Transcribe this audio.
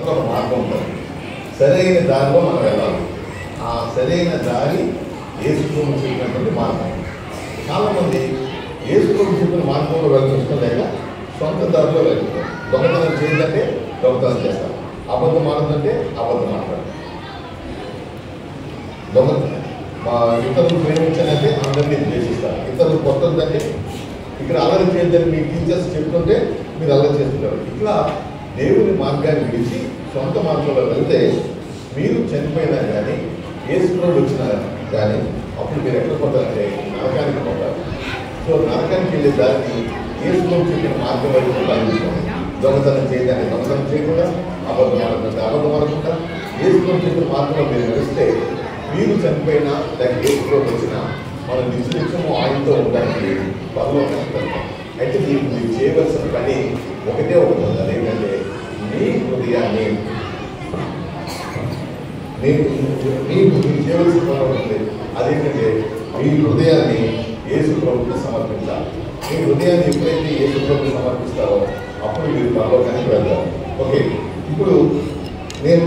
ఒక మార్గం ఉంటుంది. సరైన దారిలో మనం వెళ్ళాలి. ఆ సరైన దారి యేసుప్రభువు చెప్పినటువంటి మార్గం. చాలామంది యేసుప్రభువు చెప్పిన మార్గంలో వెళ్ళడం లేక సొంత దారిలో వెళ్తారు. దొంగతనం చేయాలంటే దొంగతనం చేస్తారు, అబద్ధం ఆడుతుంటే అబద్ధం ఆడతారు. ఇతరులు ప్రేమించాలంటే అందరినీ ద్వేషిస్తారు. ఇతరులు కొట్టద్దంటే ఇక్కడ అల్లరి చేయొద్దని మీ టీచర్స్ చెప్తుంటే మీరు అల్లరి చేస్తున్నారు. ఇట్లా దేవుని మార్గాన్ని విడిచి సొంత మార్గంలో వెళ్తే మీరు చనిపోయినా కానీ యేసుప్రభువు వచ్చినా కానీ అప్పుడు మీరు ఎక్కడ పోతారంటే నరకానికి పోతారు. సో నరకానికి వెళ్ళే దాన్ని యేసుప్రభువు చెప్పిన మార్గం వైపు అందించుకోండి. దొంగతనం చేయడానికి దొంగతనం చేయకుండా, అబద్ధం ఆడకుండా అబద్ధం ఆడకుండా యేసుప్రభువు చెప్పిన మార్గంలో మీరు నడిస్తే మీరు చనిపోయినా లేక యేసుప్రభువు వచ్చినా మనం నిత్యము ఆయనతో ఉండడానికి పరలోకానికి వెళ్తాం. అయితే మీరు చేయవలసిన పని ఒకటే ఒకటి ఉంది. అదేంటంటే మీ హృదయాన్ని మీరు చేయవలసిన పని ఉంటుంది. అదేంటంటే మీ హృదయాన్ని యేసుప్రభువుకి సమర్పించాలి. మీ హృదయాన్ని ఎప్పుడైతే యేసుప్రభువుకి సమర్పిస్తారో అప్పుడు మీరు పరలోకానికి వెళ్తారు. ఓకే, ఇప్పుడు నేను